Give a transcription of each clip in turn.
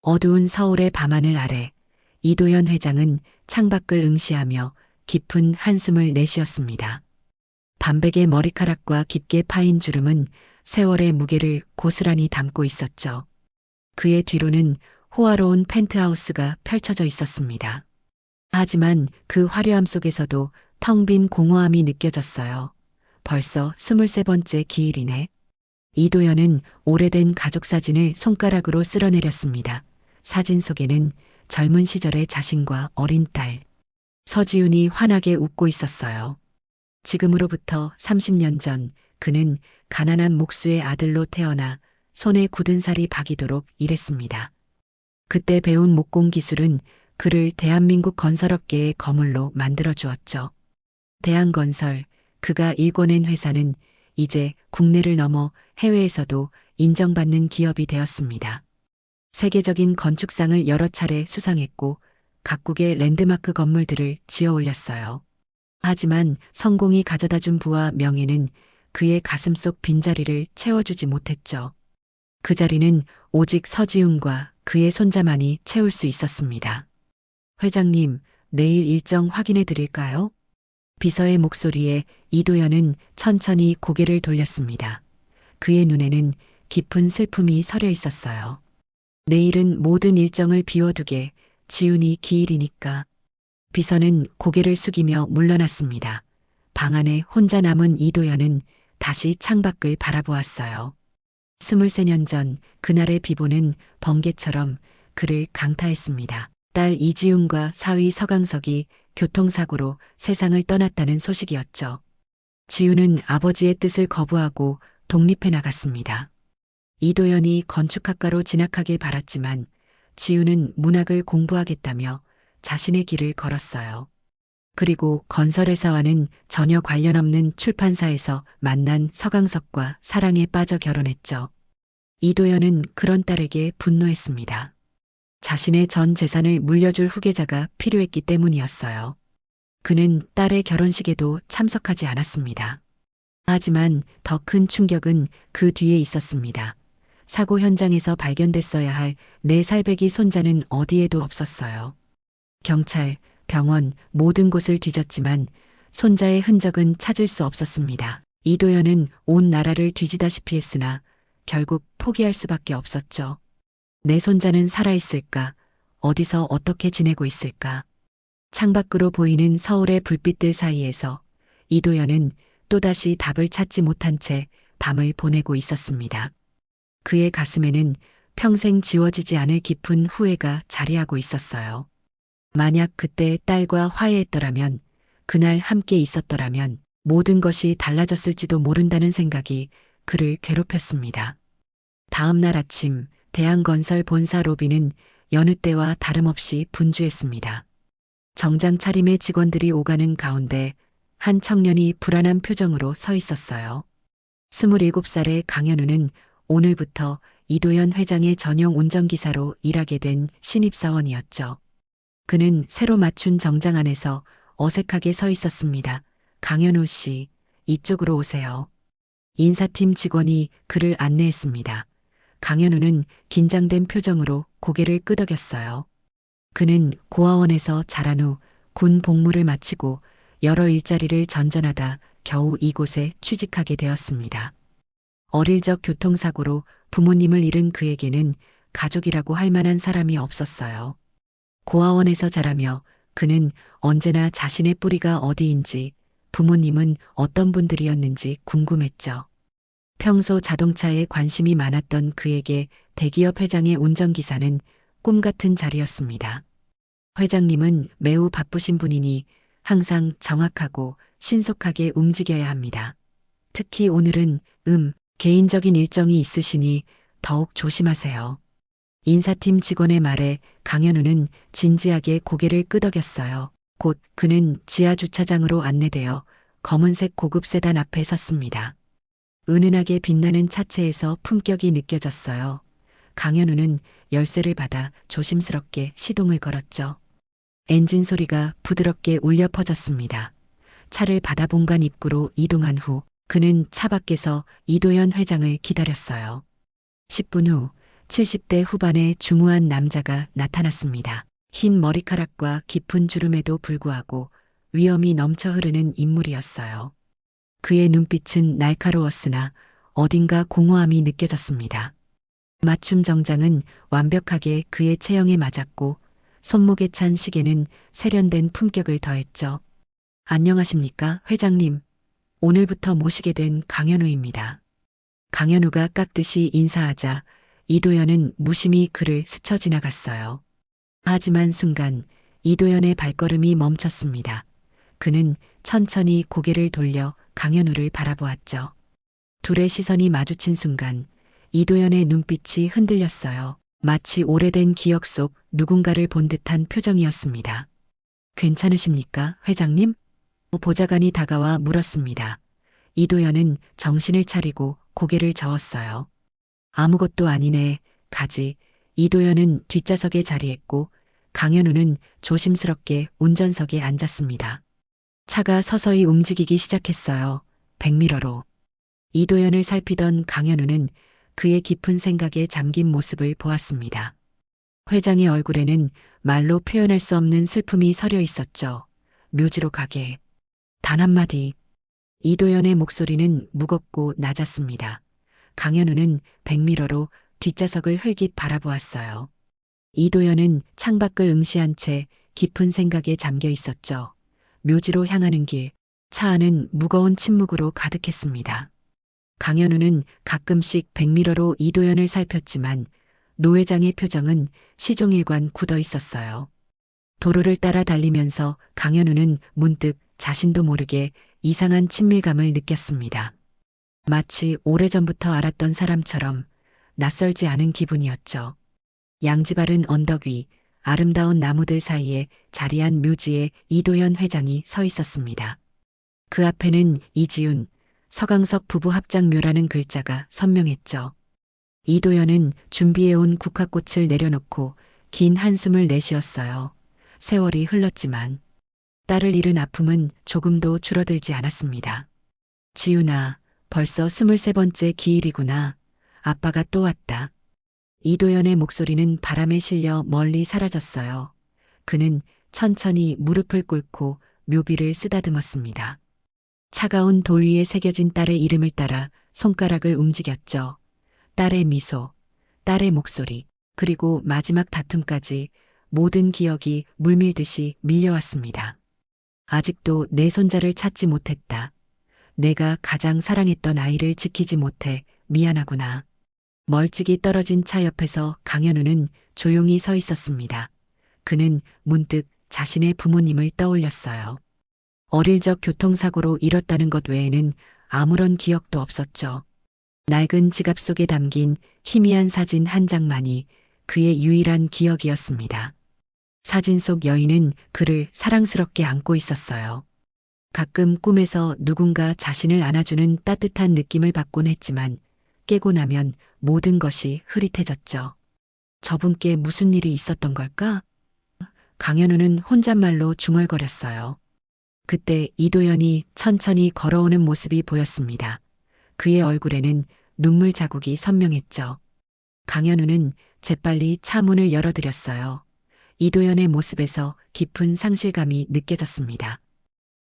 어두운 서울의 밤하늘 아래 이도현 회장은 창밖을 응시하며 깊은 한숨을 내쉬었습니다. 반백의 머리카락과 깊게 파인 주름은 세월의 무게를 고스란히 담고 있었죠. 그의 뒤로는 호화로운 펜트하우스가 펼쳐져 있었습니다. 하지만 그 화려함 속에서도 텅 빈 공허함이 느껴졌어요. 벌써 23번째 기일이네. 이도현은 오래된 가족 사진을 손가락으로 쓸어내렸습니다. 사진 속에는 젊은 시절의 자신과 어린 딸, 서지훈이 환하게 웃고 있었어요. 지금으로부터 30년 전 그는 가난한 목수의 아들로 태어나 손에 굳은 살이 박이도록 일했습니다. 그때 배운 목공 기술은 그를 대한민국 건설업계의 거물로 만들어 주었죠. 대한건설, 그가 일궈낸 회사는 이제 국내를 넘어 해외에서도 인정받는 기업이 되었습니다. 세계적인 건축상을 여러 차례 수상했고 각국의 랜드마크 건물들을 지어 올렸어요. 하지만 성공이 가져다준 부와 명예는 그의 가슴속 빈자리를 채워주지 못했죠. 그 자리는 오직 서지훈과 그의 손자만이 채울 수 있었습니다. 회장님, 내일 일정 확인해 드릴까요? 비서의 목소리에 이도현은 천천히 고개를 돌렸습니다. 그의 눈에는 깊은 슬픔이 서려 있었어요. 내일은 모든 일정을 비워두게, 지훈이 기일이니까. 비서는 고개를 숙이며 물러났습니다. 방 안에 혼자 남은 이도현은 다시 창밖을 바라보았어요. 23년 전 그날의 비보는 번개처럼 그를 강타했습니다. 딸 이지훈과 사위 서강석이 교통사고로 세상을 떠났다는 소식이었죠. 지훈은 아버지의 뜻을 거부하고 독립해 나갔습니다. 이도현이 건축학과로 진학하길 바랐지만 지훈은 문학을 공부하겠다며 자신의 길을 걸었어요. 그리고 건설회사와는 전혀 관련 없는 출판사에서 만난 서강석과 사랑에 빠져 결혼했죠. 이도현은 그런 딸에게 분노했습니다. 자신의 전 재산을 물려줄 후계자가 필요했기 때문이었어요. 그는 딸의 결혼식에도 참석하지 않았습니다. 하지만 더 큰 충격은 그 뒤에 있었습니다. 사고 현장에서 발견됐어야 할 4살배기 손자는 어디에도 없었어요. 경찰, 병원, 모든 곳을 뒤졌지만 손자의 흔적은 찾을 수 없었습니다. 이도현은 온 나라를 뒤지다시피 했으나 결국 포기할 수밖에 없었죠. 내 손자는 살아있을까? 어디서 어떻게 지내고 있을까? 창밖으로 보이는 서울의 불빛들 사이에서 이도현은 또다시 답을 찾지 못한 채 밤을 보내고 있었습니다. 그의 가슴에는 평생 지워지지 않을 깊은 후회가 자리하고 있었어요. 만약 그때 딸과 화해했더라면, 그날 함께 있었더라면 모든 것이 달라졌을지도 모른다는 생각이 그를 괴롭혔습니다. 다음 날 아침 대한건설 본사 로비는 여느 때와 다름없이 분주했습니다. 정장 차림의 직원들이 오가는 가운데 한 청년이 불안한 표정으로 서 있었어요. 27살의 강현우는 오늘부터 이도현 회장의 전용 운전기사로 일하게 된 신입사원이었죠. 그는 새로 맞춘 정장 안에서 어색하게 서 있었습니다. 강현우 씨, 이쪽으로 오세요. 인사팀 직원이 그를 안내했습니다. 강현우는 긴장된 표정으로 고개를 끄덕였어요. 그는 고아원에서 자란 후 군 복무를 마치고 여러 일자리를 전전하다 겨우 이곳에 취직하게 되었습니다. 어릴 적 교통사고로 부모님을 잃은 그에게는 가족이라고 할 만한 사람이 없었어요. 고아원에서 자라며 그는 언제나 자신의 뿌리가 어디인지, 부모님은 어떤 분들이었는지 궁금했죠. 평소 자동차에 관심이 많았던 그에게 대기업 회장의 운전기사는 꿈 같은 자리였습니다. 회장님은 매우 바쁘신 분이니 항상 정확하고 신속하게 움직여야 합니다. 특히 오늘은 개인적인 일정이 있으시니 더욱 조심하세요. 인사팀 직원의 말에 강현우는 진지하게 고개를 끄덕였어요. 곧 그는 지하 주차장으로 안내되어 검은색 고급 세단 앞에 섰습니다. 은은하게 빛나는 차체에서 품격이 느껴졌어요. 강현우는 열쇠를 받아 조심스럽게 시동을 걸었죠. 엔진 소리가 부드럽게 울려 퍼졌습니다. 차를 받아 본관 입구로 이동한 후 그는 차 밖에서 이도현 회장을 기다렸어요. 10분 후 70대 후반의 중후한 남자가 나타났습니다. 흰 머리카락과 깊은 주름에도 불구하고 위엄이 넘쳐 흐르는 인물이었어요. 그의 눈빛은 날카로웠으나 어딘가 공허함이 느껴졌습니다. 맞춤 정장은 완벽하게 그의 체형에 맞았고 손목에 찬 시계는 세련된 품격을 더했죠. 안녕하십니까, 회장님. 오늘부터 모시게 된 강현우입니다. 강현우가 깍듯이 인사하자 이도현은 무심히 그를 스쳐 지나갔어요. 하지만 순간 이도현의 발걸음이 멈췄습니다. 그는 천천히 고개를 돌려 강현우를 바라보았죠. 둘의 시선이 마주친 순간 이도현의 눈빛이 흔들렸어요. 마치 오래된 기억 속 누군가를 본 듯한 표정이었습니다. 괜찮으십니까, 회장님? 보좌관이 다가와 물었습니다. 이도현은 정신을 차리고 고개를 저었어요. 아무것도 아니네, 가지. 이도현은 뒷좌석에 자리했고 강현우는 조심스럽게 운전석에 앉았습니다. 차가 서서히 움직이기 시작했어요. 백미러로. 이도현을 살피던 강현우는 그의 깊은 생각에 잠긴 모습을 보았습니다. 회장의 얼굴에는 말로 표현할 수 없는 슬픔이 서려 있었죠. 묘지로 가게. 단 한마디. 이도현의 목소리는 무겁고 낮았습니다. 강현우는 백미러로 뒷좌석을 흘깃 바라보았어요. 이도현은 창밖을 응시한 채 깊은 생각에 잠겨 있었죠. 묘지로 향하는 길, 차 안은 무거운 침묵으로 가득했습니다. 강현우는 가끔씩 백미러로 이도현을 살폈지만 노 회장의 표정은 시종일관 굳어 있었어요. 도로를 따라 달리면서 강현우는 문득 자신도 모르게 이상한 친밀감을 느꼈습니다. 마치 오래전부터 알았던 사람처럼 낯설지 않은 기분이었죠. 양지 바른 언덕 위 아름다운 나무들 사이에 자리한 묘지에 이도현 회장이 서 있었습니다. 그 앞에는 이지훈, 서강석 부부 합작묘라는 글자가 선명했죠. 이도현은 준비해온 국화꽃을 내려놓고 긴 한숨을 내쉬었어요. 세월이 흘렀지만 딸을 잃은 아픔은 조금도 줄어들지 않았습니다. 지훈아, 벌써 23번째 기일이구나. 아빠가 또 왔다. 이도현의 목소리는 바람에 실려 멀리 사라졌어요. 그는 천천히 무릎을 꿇고 묘비를 쓰다듬었습니다. 차가운 돌 위에 새겨진 딸의 이름을 따라 손가락을 움직였죠. 딸의 미소, 딸의 목소리, 그리고 마지막 다툼까지 모든 기억이 물밀듯이 밀려왔습니다. 아직도 내 손자를 찾지 못했다. 내가 가장 사랑했던 아이를 지키지 못해 미안하구나. 멀찍이 떨어진 차 옆에서 강현우는 조용히 서 있었습니다. 그는 문득 자신의 부모님을 떠올렸어요. 어릴 적 교통사고로 잃었다는 것 외에는 아무런 기억도 없었죠. 낡은 지갑 속에 담긴 희미한 사진 한 장만이 그의 유일한 기억이었습니다. 사진 속 여인은 그를 사랑스럽게 안고 있었어요. 가끔 꿈에서 누군가 자신을 안아주는 따뜻한 느낌을 받곤 했지만 깨고 나면 모든 것이 흐릿해졌죠. 저분께 무슨 일이 있었던 걸까? 강현우는 혼잣말로 중얼거렸어요. 그때 이도현이 천천히 걸어오는 모습이 보였습니다. 그의 얼굴에는 눈물 자국이 선명했죠. 강현우는 재빨리 차 문을 열어드렸어요. 이도현의 모습에서 깊은 상실감이 느껴졌습니다.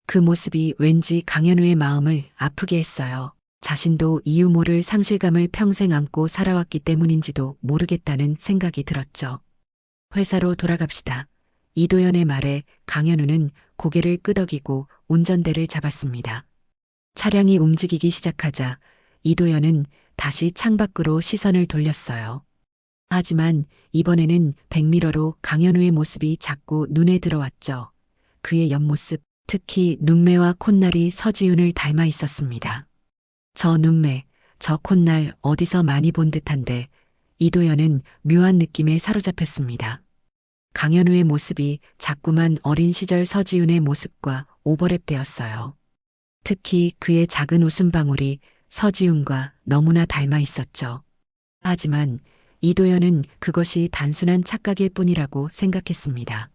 그 모습이 왠지 강현우의 마음을 아프게 했어요. 자신도 이유 모를 상실감을 평생 안고 살아왔기 때문인지도 모르겠다는 생각이 들었죠. 회사로 돌아갑시다. 이도현의 말에 강현우는 고개를 끄덕이고 운전대를 잡았습니다. 차량이 움직이기 시작하자 이도현은 다시 창밖으로 시선을 돌렸어요. 하지만 이번에는 백미러로 강현우의 모습이 자꾸 눈에 들어왔죠. 그의 옆모습, 특히 눈매와 콧날이 서지훈을 닮아 있었습니다. 저 눈매, 저 콧날 어디서 많이 본 듯한데 이도현은 묘한 느낌에 사로잡혔습니다. 강현우의 모습이 자꾸만 어린 시절 서지훈의 모습과 오버랩되었어요. 특히 그의 작은 웃음방울이 서지훈과 너무나 닮아 있었죠. 하지만 이도현은 그것이 단순한 착각일 뿐이라고 생각했습니다.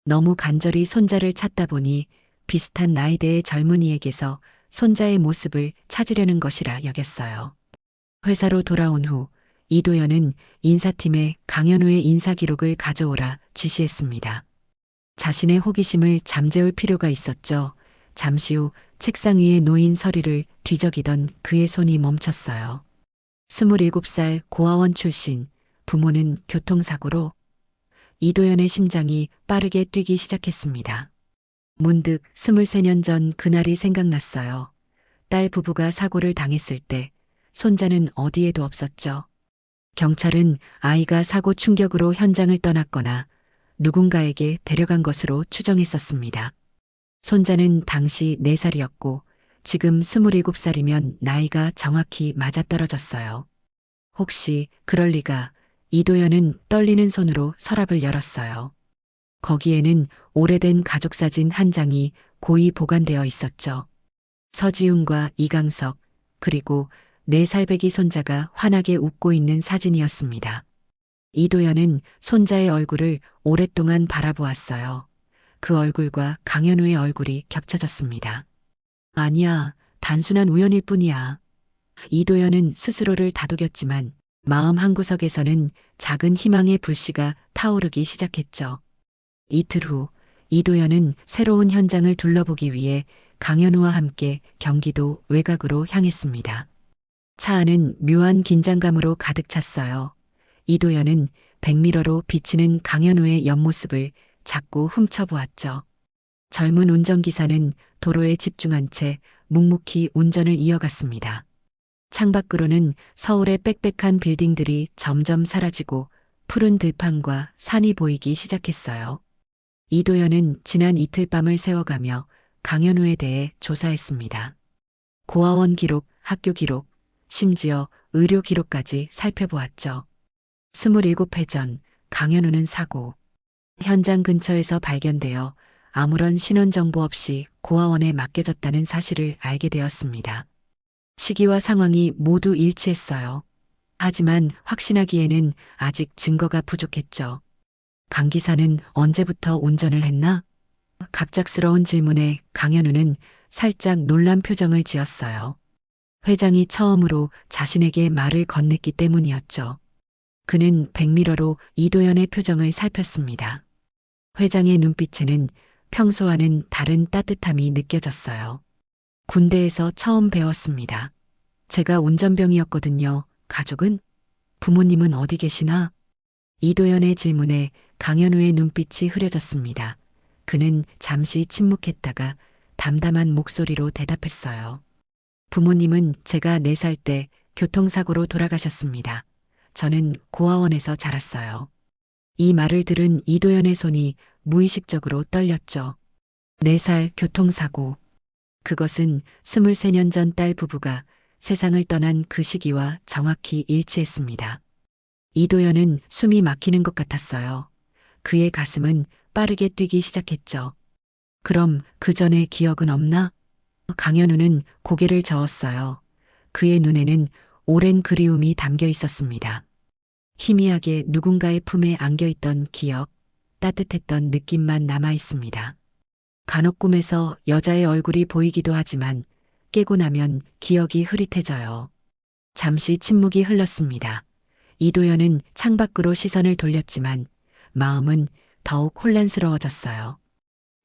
너무 간절히 손자를 찾다 보니 비슷한 나이대의 젊은이에게서 손자의 모습을 찾으려는 것이라 여겼어요. 회사로 돌아온 후 이도연은 인사팀에 강현우의 인사 기록을 가져오라 지시했습니다. 자신의 호기심을 잠재울 필요가 있었죠. 잠시 후 책상 위에 놓인 서류를 뒤적이던 그의 손이 멈췄어요. 27살 고아원 출신, 부모는 교통사고로. 이도연의 심장이 빠르게 뛰기 시작했습니다. 문득 23년 전 그날이 생각났어요. 딸 부부가 사고를 당했을 때 손자는 어디에도 없었죠. 경찰은 아이가 사고 충격으로 현장을 떠났거나 누군가에게 데려간 것으로 추정했었습니다. 손자는 당시 4살이었고 지금 27살이면 나이가 정확히 맞아떨어졌어요. 혹시 그럴 리가. 이도연은 떨리는 손으로 서랍을 열었어요. 거기에는 오래된 가족사진 한 장이 고이 보관되어 있었죠. 서지훈과 이강석, 그리고 4살배기 손자가 환하게 웃고 있는 사진이었습니다. 이도연은 손자의 얼굴을 오랫동안 바라보았어요. 그 얼굴과 강현우의 얼굴이 겹쳐졌습니다. 아니야, 단순한 우연일 뿐이야. 이도연은 스스로를 다독였지만 마음 한구석에서는 작은 희망의 불씨가 타오르기 시작했죠. 이틀 후 이도연은 새로운 현장을 둘러보기 위해 강현우와 함께 경기도 외곽으로 향했습니다. 차 안은 묘한 긴장감으로 가득 찼어요. 이도연은 백미러로 비치는 강현우의 옆모습을 자꾸 훔쳐보았죠. 젊은 운전기사는 도로에 집중한 채 묵묵히 운전을 이어갔습니다. 창밖으로는 서울의 빽빽한 빌딩들이 점점 사라지고 푸른 들판과 산이 보이기 시작했어요. 이도연은 지난 이틀 밤을 새워가며 강현우에 대해 조사했습니다. 고아원 기록, 학교 기록, 심지어 의료 기록까지 살펴보았죠. 27회 전 강현우는 사고. 현장 근처에서 발견되어 아무런 신원 정보 없이 고아원에 맡겨졌다는 사실을 알게 되었습니다. 시기와 상황이 모두 일치했어요. 하지만 확신하기에는 아직 증거가 부족했죠. 강 기사는 언제부터 운전을 했나? 갑작스러운 질문에 강현우는 살짝 놀란 표정을 지었어요. 회장이 처음으로 자신에게 말을 건넸기 때문이었죠. 그는 백미러로 이도연의 표정을 살폈습니다. 회장의 눈빛에는 평소와는 다른 따뜻함이 느껴졌어요. 군대에서 처음 배웠습니다. 제가 운전병이었거든요. 가족은? 부모님은 어디 계시나? 이도연의 질문에 강현우의 눈빛이 흐려졌습니다. 그는 잠시 침묵했다가 담담한 목소리로 대답했어요. 부모님은 제가 4살 때 교통사고로 돌아가셨습니다. 저는 고아원에서 자랐어요. 이 말을 들은 이도연의 손이 무의식적으로 떨렸죠. 4살 교통사고. 그것은 23년 전 딸 부부가 세상을 떠난 그 시기와 정확히 일치했습니다. 이도연은 숨이 막히는 것 같았어요. 그의 가슴은 빠르게 뛰기 시작했죠. 그럼 그 전의 기억은 없나? 강현우는 고개를 저었어요. 그의 눈에는 오랜 그리움이 담겨 있었습니다. 희미하게 누군가의 품에 안겨있던 기억, 따뜻했던 느낌만 남아 있습니다. 간혹 꿈에서 여자의 얼굴이 보이기도 하지만 깨고 나면 기억이 흐릿해져요. 잠시 침묵이 흘렀습니다. 이도연은 창밖으로 시선을 돌렸지만 마음은 더욱 혼란스러워졌어요.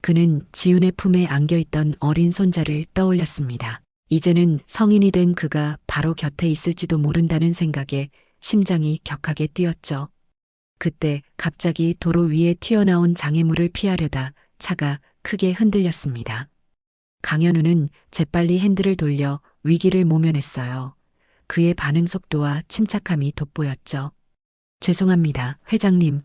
그는 지훈의 품에 안겨있던 어린 손자를 떠올렸습니다. 이제는 성인이 된 그가 바로 곁에 있을지도 모른다는 생각에 심장이 격하게 뛰었죠. 그때 갑자기 도로 위에 튀어나온 장애물을 피하려다 차가 크게 흔들렸습니다. 강현우는 재빨리 핸들을 돌려 위기를 모면했어요. 그의 반응 속도와 침착함이 돋보였죠. 죄송합니다, 회장님.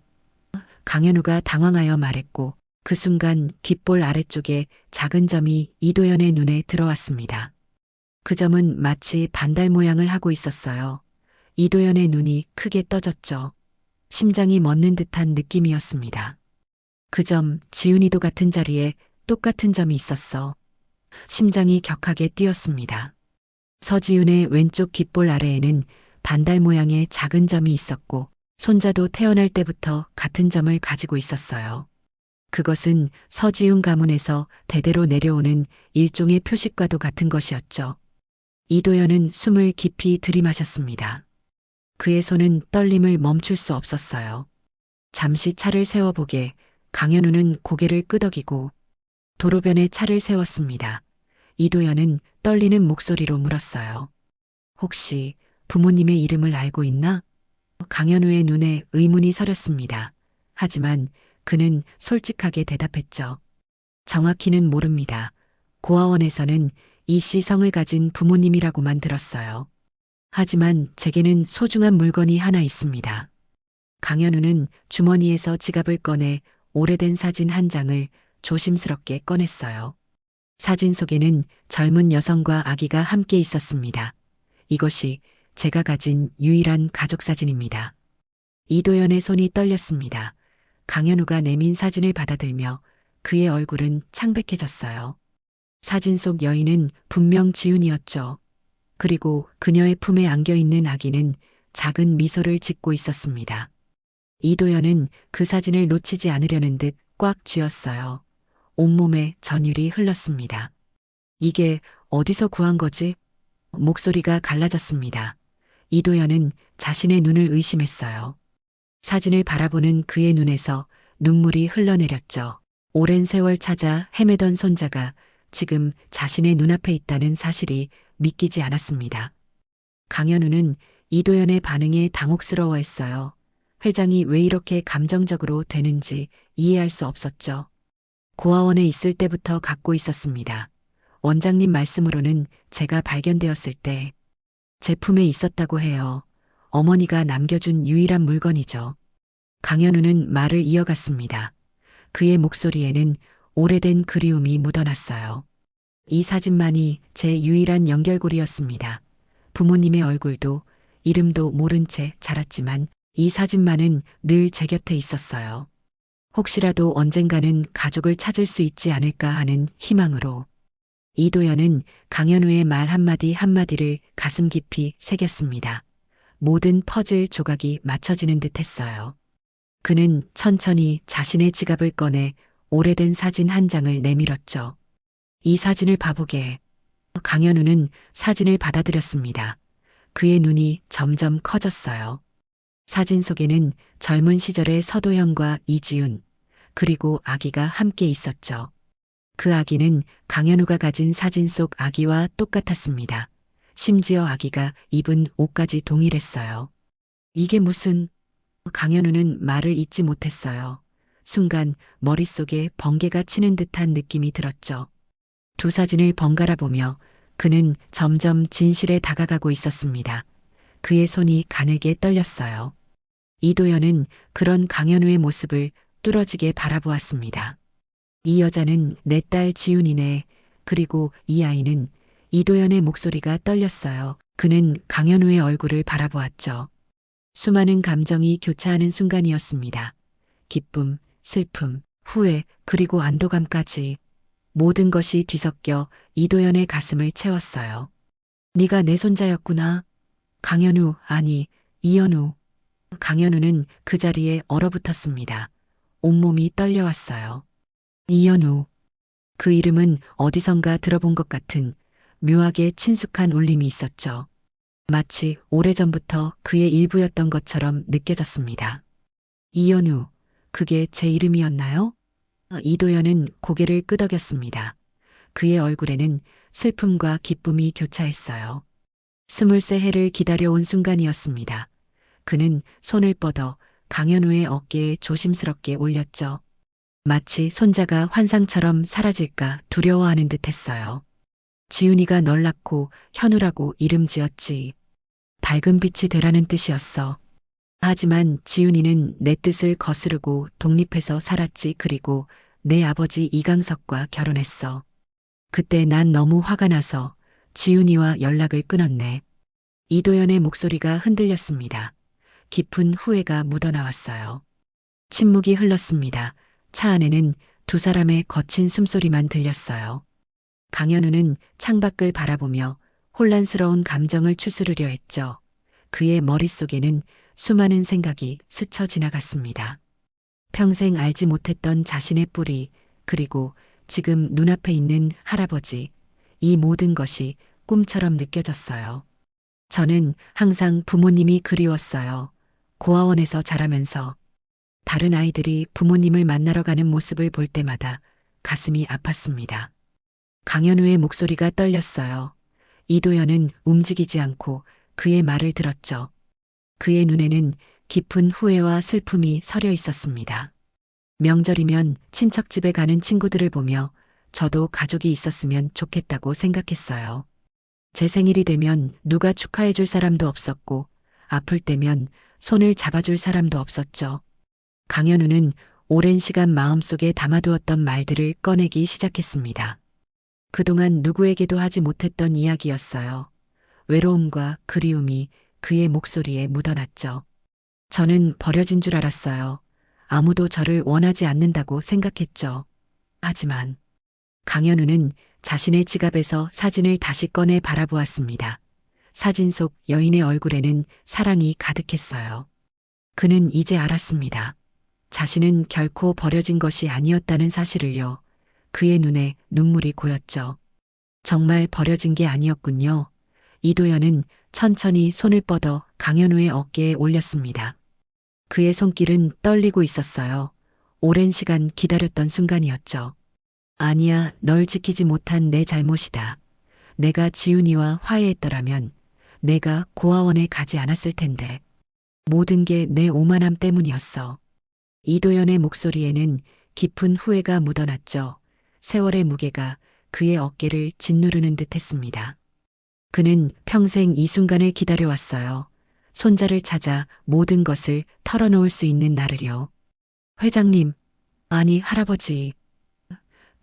강현우가 당황하여 말했고 그 순간 귓볼 아래쪽에 작은 점이 이도연의 눈에 들어왔습니다. 그 점은 마치 반달 모양을 하고 있었어요. 이도연의 눈이 크게 떠졌죠. 심장이 멎는 듯한 느낌이었습니다. 그 점, 지훈이도 같은 자리에 똑같은 점이 있었어. 심장이 격하게 뛰었습니다. 서지훈의 왼쪽 귓볼 아래에는 반달 모양의 작은 점이 있었고 손자도 태어날 때부터 같은 점을 가지고 있었어요. 그것은 서지훈 가문에서 대대로 내려오는 일종의 표식과도 같은 것이었죠. 이도연은 숨을 깊이 들이마셨습니다. 그의 손은 떨림을 멈출 수 없었어요. 잠시 차를 세워보게 강현우는 고개를 끄덕이고 도로변에 차를 세웠습니다. 이도연은 떨리는 목소리로 물었어요. 혹시 부모님의 이름을 알고 있나? 강현우의 눈에 의문이 서렸습니다. 하지만 그는 솔직하게 대답했죠. 정확히는 모릅니다. 고아원에서는 이 씨 성을 가진 부모님이라고만 들었어요. 하지만 제게는 소중한 물건이 하나 있습니다. 강현우는 주머니에서 지갑을 꺼내 오래된 사진 한 장을 조심스럽게 꺼냈어요. 사진 속에는 젊은 여성과 아기가 함께 있었습니다. 이것이 제가 가진 유일한 가족 사진입니다. 이도연의 손이 떨렸습니다. 강현우가 내민 사진을 받아들며 그의 얼굴은 창백해졌어요. 사진 속 여인은 분명 지훈이었죠. 그리고 그녀의 품에 안겨있는 아기는 작은 미소를 짓고 있었습니다. 이도연은 그 사진을 놓치지 않으려는 듯 꽉 쥐었어요. 온몸에 전율이 흘렀습니다. 이게 어디서 구한 거지? 목소리가 갈라졌습니다. 이도연은 자신의 눈을 의심했어요. 사진을 바라보는 그의 눈에서 눈물이 흘러내렸죠. 오랜 세월 찾아 헤매던 손자가 지금 자신의 눈앞에 있다는 사실이 믿기지 않았습니다. 강현우는 이도연의 반응에 당혹스러워했어요. 회장이 왜 이렇게 감정적으로 되는지 이해할 수 없었죠. 고아원에 있을 때부터 갖고 있었습니다. 원장님 말씀으로는 제가 발견되었을 때 제품에 있었다고 해요. 어머니가 남겨준 유일한 물건이죠. 강현우는 말을 이어갔습니다. 그의 목소리에는 오래된 그리움이 묻어났어요. 이 사진만이 제 유일한 연결고리였습니다. 부모님의 얼굴도 이름도 모른 채 자랐지만 이 사진만은 늘 제 곁에 있었어요. 혹시라도 언젠가는 가족을 찾을 수 있지 않을까 하는 희망으로. 이도연은 강현우의 말 한마디 한마디를 가슴 깊이 새겼습니다. 모든 퍼즐 조각이 맞춰지는 듯 했어요. 그는 천천히 자신의 지갑을 꺼내 오래된 사진 한 장을 내밀었죠. 이 사진을 봐보게. 강현우는 사진을 받아들였습니다. 그의 눈이 점점 커졌어요. 사진 속에는 젊은 시절의 서도현과 이지훈, 그리고 아기가 함께 있었죠. 그 아기는 강현우가 가진 사진 속 아기와 똑같았습니다. 심지어 아기가 입은 옷까지 동일했어요. 이게 무슨... 강현우는 말을 잇지 못했어요. 순간 머릿속에 번개가 치는 듯한 느낌이 들었죠. 두 사진을 번갈아 보며 그는 점점 진실에 다가가고 있었습니다. 그의 손이 가늘게 떨렸어요. 이도연은 그런 강현우의 모습을 뚫어지게 바라보았습니다. 이 여자는 내 딸 지훈이네. 그리고 이 아이는... 이도연의 목소리가 떨렸어요. 그는 강현우의 얼굴을 바라보았죠. 수많은 감정이 교차하는 순간이었습니다. 기쁨, 슬픔, 후회, 그리고 안도감까지. 모든 것이 뒤섞여 이도연의 가슴을 채웠어요. 네가 내 손자였구나. 강현우, 아니, 이현우. 강현우는 그 자리에 얼어붙었습니다. 온몸이 떨려왔어요. 이현우. 그 이름은 어디선가 들어본 것 같은 묘하게 친숙한 울림이 있었죠. 마치 오래전부터 그의 일부였던 것처럼 느껴졌습니다. 이현우, 그게 제 이름이었나요? 이도연은 고개를 끄덕였습니다. 그의 얼굴에는 슬픔과 기쁨이 교차했어요. 23해를 기다려온 순간이었습니다. 그는 손을 뻗어 강현우의 어깨에 조심스럽게 올렸죠. 마치 손자가 환상처럼 사라질까 두려워하는 듯 했어요. 지훈이가 널 낳고 현우라고 이름 지었지. 밝은 빛이 되라는 뜻이었어. 하지만 지훈이는 내 뜻을 거스르고 독립해서 살았지. 그리고 내 아버지 이강석과 결혼했어. 그때 난 너무 화가 나서 지훈이와 연락을 끊었네. 이도연의 목소리가 흔들렸습니다. 깊은 후회가 묻어나왔어요. 침묵이 흘렀습니다. 차 안에는 두 사람의 거친 숨소리만 들렸어요. 강현우는 창밖을 바라보며 혼란스러운 감정을 추스르려 했죠. 그의 머릿속에는 수많은 생각이 스쳐 지나갔습니다. 평생 알지 못했던 자신의 뿌리, 그리고 지금 눈앞에 있는 할아버지, 이 모든 것이 꿈처럼 느껴졌어요. 저는 항상 부모님이 그리웠어요. 고아원에서 자라면서 다른 아이들이 부모님을 만나러 가는 모습을 볼 때마다 가슴이 아팠습니다. 강현우의 목소리가 떨렸어요. 이도연은 움직이지 않고 그의 말을 들었죠. 그의 눈에는 깊은 후회와 슬픔이 서려 있었습니다. 명절이면 친척집에 가는 친구들을 보며 저도 가족이 있었으면 좋겠다고 생각했어요. 제 생일이 되면 누가 축하해줄 사람도 없었고, 아플 때면 손을 잡아줄 사람도 없었죠. 강현우는 오랜 시간 마음속에 담아두었던 말들을 꺼내기 시작했습니다. 그동안 누구에게도 하지 못했던 이야기였어요. 외로움과 그리움이 그의 목소리에 묻어났죠. 저는 버려진 줄 알았어요. 아무도 저를 원하지 않는다고 생각했죠. 하지만 강현우는 자신의 지갑에서 사진을 다시 꺼내 바라보았습니다. 사진 속 여인의 얼굴에는 사랑이 가득했어요. 그는 이제 알았습니다. 자신은 결코 버려진 것이 아니었다는 사실을요. 그의 눈에 눈물이 고였죠. 정말 버려진 게 아니었군요. 이도연은 천천히 손을 뻗어 강현우의 어깨에 올렸습니다. 그의 손길은 떨리고 있었어요. 오랜 시간 기다렸던 순간이었죠. 아니야, 널 지키지 못한 내 잘못이다. 내가 지훈이와 화해했더라면 내가 고아원에 가지 않았을 텐데. 모든 게 내 오만함 때문이었어. 이도연의 목소리에는 깊은 후회가 묻어났죠. 세월의 무게가 그의 어깨를 짓누르는 듯 했습니다. 그는 평생 이 순간을 기다려왔어요. 손자를 찾아 모든 것을 털어놓을 수 있는 날을요. 회장님, 아니 할아버지.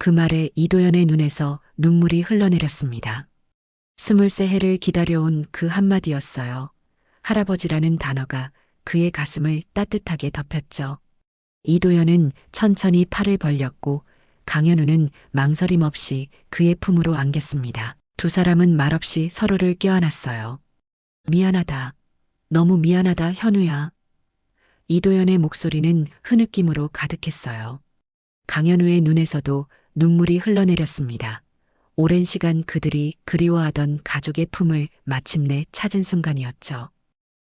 그 말에 이도연의 눈에서 눈물이 흘러내렸습니다. 23해를 기다려온 그 한마디였어요. 할아버지라는 단어가 그의 가슴을 따뜻하게 덮였죠. 이도연은 천천히 팔을 벌렸고 강현우는 망설임 없이 그의 품으로 안겼습니다. 두 사람은 말없이 서로를 껴안았어요. 미안하다. 너무 미안하다, 현우야. 이도연의 목소리는 흐느낌으로 가득했어요. 강현우의 눈에서도 눈물이 흘러내렸습니다. 오랜 시간 그들이 그리워하던 가족의 품을 마침내 찾은 순간이었죠.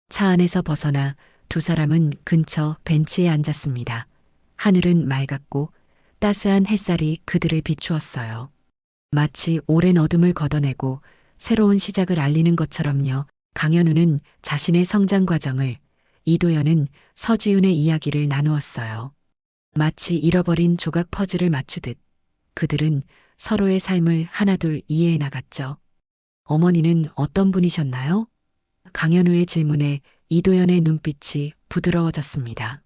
차 안에서 벗어나 두 사람은 근처 벤치에 앉았습니다. 하늘은 맑았고 따스한 햇살이 그들을 비추었어요. 마치 오랜 어둠을 걷어내고 새로운 시작을 알리는 것처럼요. 강현우는 자신의 성장 과정을, 이도연은 서지훈의 이야기를 나누었어요. 마치 잃어버린 조각 퍼즐을 맞추듯 그들은 서로의 삶을 하나둘 이해해 나갔죠. 어머니는 어떤 분이셨나요? 강현우의 질문에 이도연의 눈빛이 부드러워졌습니다.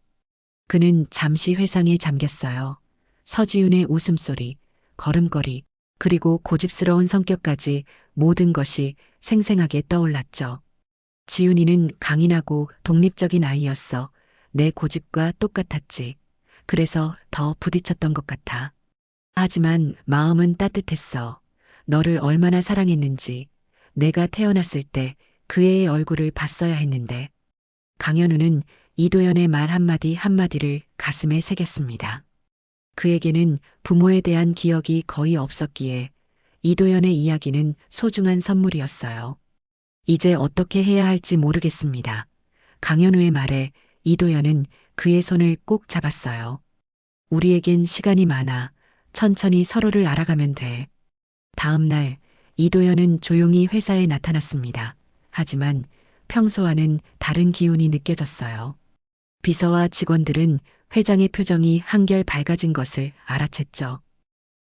그는 잠시 회상에 잠겼어요. 서지훈의 웃음소리, 걸음걸이, 그리고 고집스러운 성격까지 모든 것이 생생하게 떠올랐죠. 지훈이는 강인하고 독립적인 아이였어. 내 고집과 똑같았지. 그래서 더 부딪혔던 것 같아. 하지만 마음은 따뜻했어. 너를 얼마나 사랑했는지. 내가 태어났을 때 그 애의 얼굴을 봤어야 했는데. 강현우는 이도연의 말 한마디 한마디를 가슴에 새겼습니다. 그에게는 부모에 대한 기억이 거의 없었기에 이도연의 이야기는 소중한 선물이었어요. 이제 어떻게 해야 할지 모르겠습니다. 강현우의 말에 이도연은 그의 손을 꼭 잡았어요. 우리에겐 시간이 많아. 천천히 서로를 알아가면 돼. 다음 날 이도연은 조용히 회사에 나타났습니다. 하지만 평소와는 다른 기운이 느껴졌어요. 비서와 직원들은 회장의 표정이 한결 밝아진 것을 알아챘죠.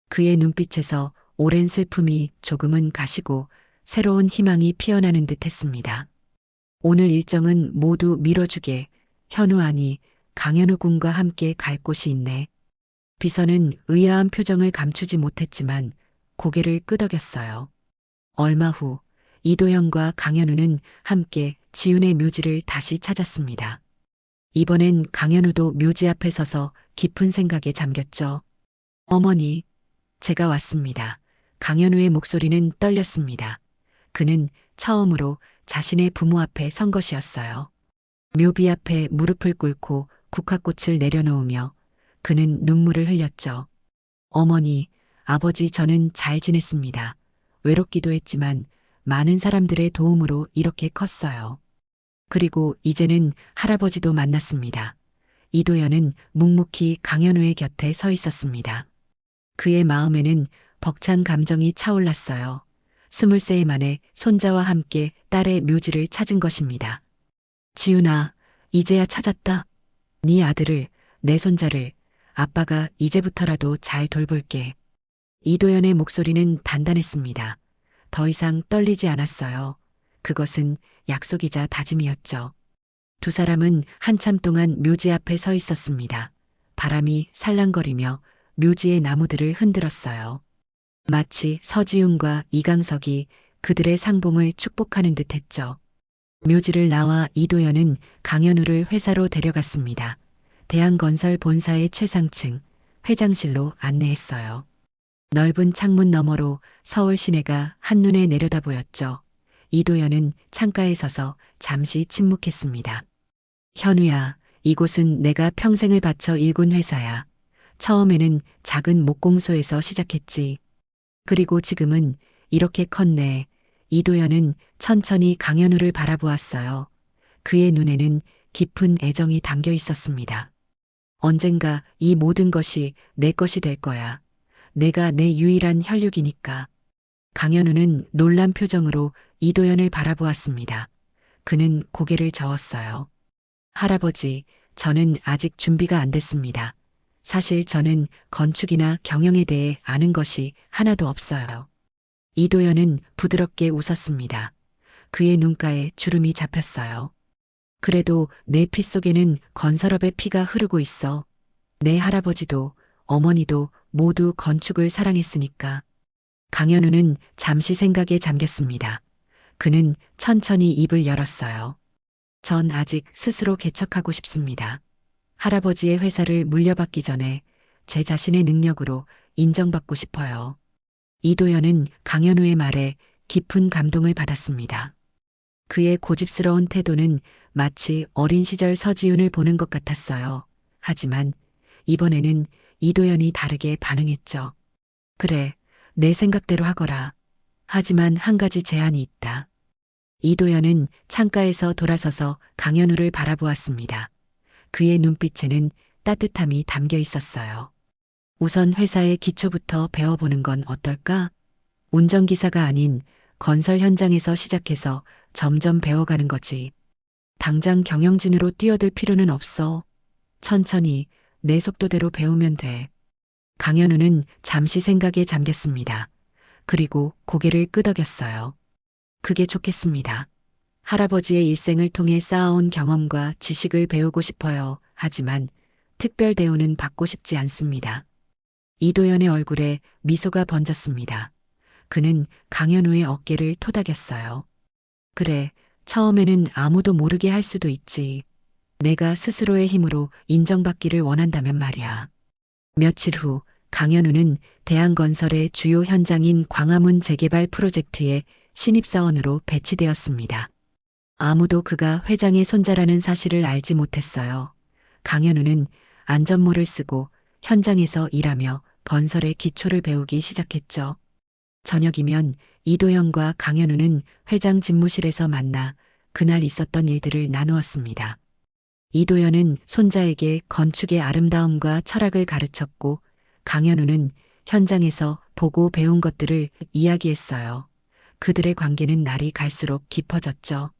그의 눈빛에서 오랜 슬픔이 조금은 가시고 새로운 희망이 피어나는 듯 했습니다. 오늘 일정은 모두 미뤄주게. 현우 아니, 강현우 군과 함께 갈 곳이 있네. 비서는 의아한 표정을 감추지 못했지만 고개를 끄덕였어요. 얼마 후 이도현과 강현우는 함께 지훈의 묘지를 다시 찾았습니다. 이번엔 강현우도 묘지 앞에 서서 깊은 생각에 잠겼죠. 어머니, 제가 왔습니다. 강현우의 목소리는 떨렸습니다. 그는 처음으로 자신의 부모 앞에 선 것이었어요. 묘비 앞에 무릎을 꿇고 국화꽃을 내려놓으며 그는 눈물을 흘렸죠. 어머니, 아버지 저는 잘 지냈습니다. 외롭기도 했지만 많은 사람들의 도움으로 이렇게 컸어요. 그리고 이제는 할아버지도 만났습니다. 이도연은 묵묵히 강현우의 곁에 서 있었습니다. 그의 마음에는 벅찬 감정이 차올랐어요. 20세 만에 손자와 함께 딸의 묘지를 찾은 것입니다. 지훈아, 이제야 찾았다. 네 아들을, 내 손자를 아빠가 이제부터라도 잘 돌볼게. 이도연의 목소리는 단단했습니다. 더 이상 떨리지 않았어요. 그것은 약속이자 다짐이었죠. 두 사람은 한참 동안 묘지 앞에 서 있었습니다. 바람이 살랑거리며 묘지의 나무들을 흔들었어요. 마치 서지훈과 이강석이 그들의 상봉을 축복하는 듯 했죠. 묘지를 나와 이도연은 강현우를 회사로 데려갔습니다. 대한건설 본사의 최상층, 회장실로 안내했어요. 넓은 창문 너머로 서울 시내가 한눈에 내려다 보였죠. 이도연은 창가에 서서 잠시 침묵했습니다. 현우야, 이곳은 내가 평생을 바쳐 일군 회사야. 처음에는 작은 목공소에서 시작했지. 그리고 지금은 이렇게 컸네. 이도연은 천천히 강현우를 바라보았어요. 그의 눈에는 깊은 애정이 담겨 있었습니다. 언젠가 이 모든 것이 내 것이 될 거야. 내가 내 유일한 혈육이니까. 강현우는 놀란 표정으로 이도연을 바라보았습니다. 그는 고개를 저었어요. 할아버지, 저는 아직 준비가 안 됐습니다. 사실 저는 건축이나 경영에 대해 아는 것이 하나도 없어요. 이도연은 부드럽게 웃었습니다. 그의 눈가에 주름이 잡혔어요. 그래도 내 피 속에는 건설업의 피가 흐르고 있어. 내 할아버지도 어머니도 모두 건축을 사랑했으니까. 강현우는 잠시 생각에 잠겼습니다. 그는 천천히 입을 열었어요. 전 아직 스스로 개척하고 싶습니다. 할아버지의 회사를 물려받기 전에 제 자신의 능력으로 인정받고 싶어요. 이도연은 강현우의 말에 깊은 감동을 받았습니다. 그의 고집스러운 태도는 마치 어린 시절 서지훈을 보는 것 같았어요. 하지만 이번에는 이도연이 다르게 반응했죠. 그래, 내 생각대로 하거라. 하지만 한 가지 제한이 있다. 이도연은 창가에서 돌아서서 강현우를 바라보았습니다. 그의 눈빛에는 따뜻함이 담겨 있었어요. 우선 회사의 기초부터 배워보는 건 어떨까? 운전기사가 아닌 건설 현장에서 시작해서 점점 배워가는 거지. 당장 경영진으로 뛰어들 필요는 없어. 천천히 내 속도대로 배우면 돼. 강현우는 잠시 생각에 잠겼습니다. 그리고 고개를 끄덕였어요. 그게 좋겠습니다. 할아버지의 일생을 통해 쌓아온 경험과 지식을 배우고 싶어요. 하지만 특별 대우는 받고 싶지 않습니다. 이도연의 얼굴에 미소가 번졌습니다. 그는 강현우의 어깨를 토닥였어요. 그래, 처음에는 아무도 모르게 할 수도 있지. 내가 스스로의 힘으로 인정받기를 원한다면 말이야. 며칠 후 강현우는 대한건설의 주요 현장인 광화문 재개발 프로젝트에 신입사원으로 배치되었습니다. 아무도 그가 회장의 손자라는 사실을 알지 못했어요. 강현우는 안전모를 쓰고 현장에서 일하며 건설의 기초를 배우기 시작했죠. 저녁이면 이도영과 강현우는 회장 집무실에서 만나 그날 있었던 일들을 나누었습니다. 이도연은 손자에게 건축의 아름다움과 철학을 가르쳤고 강현우는 현장에서 보고 배운 것들을 이야기했어요. 그들의 관계는 날이 갈수록 깊어졌죠.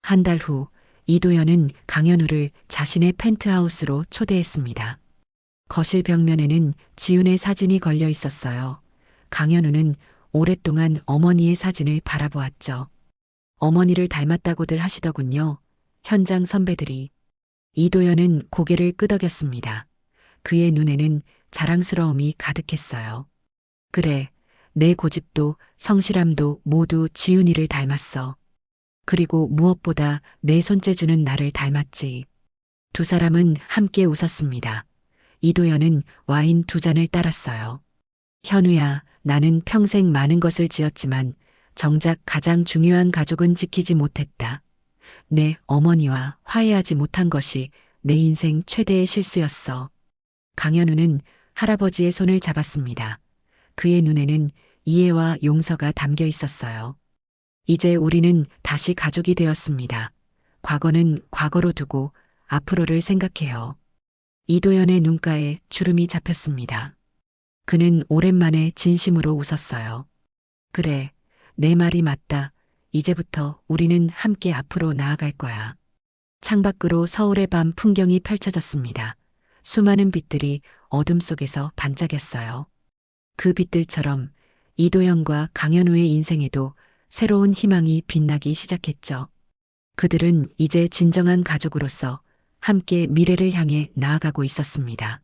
한 달 후 이도연은 강현우를 자신의 펜트하우스로 초대했습니다. 거실 벽면에는 지훈의 사진이 걸려 있었어요. 강현우는 오랫동안 어머니의 사진을 바라보았죠. 어머니를 닮았다고들 하시더군요. 현장 선배들이. 이도연은 고개를 끄덕였습니다. 그의 눈에는 자랑스러움이 가득했어요. 그래, 내 고집도 성실함도 모두 지훈이를 닮았어. 그리고 무엇보다 내 손재주는 나를 닮았지. 두 사람은 함께 웃었습니다. 이도연은 와인 2잔을 따랐어요. 현우야, 나는 평생 많은 것을 지었지만 정작 가장 중요한 가족은 지키지 못했다. 내 어머니와 화해하지 못한 것이 내 인생 최대의 실수였어. 강현우는 할아버지의 손을 잡았습니다. 그의 눈에는 이해와 용서가 담겨 있었어요. 이제 우리는 다시 가족이 되었습니다. 과거는 과거로 두고 앞으로를 생각해요. 이도연의 눈가에 주름이 잡혔습니다. 그는 오랜만에 진심으로 웃었어요. 그래, 내 말이 맞다. 이제부터 우리는 함께 앞으로 나아갈 거야. 창밖으로 서울의 밤 풍경이 펼쳐졌습니다. 수많은 빛들이 어둠 속에서 반짝였어요. 그 빛들처럼 이도영과 강현우의 인생에도 새로운 희망이 빛나기 시작했죠. 그들은 이제 진정한 가족으로서 함께 미래를 향해 나아가고 있었습니다.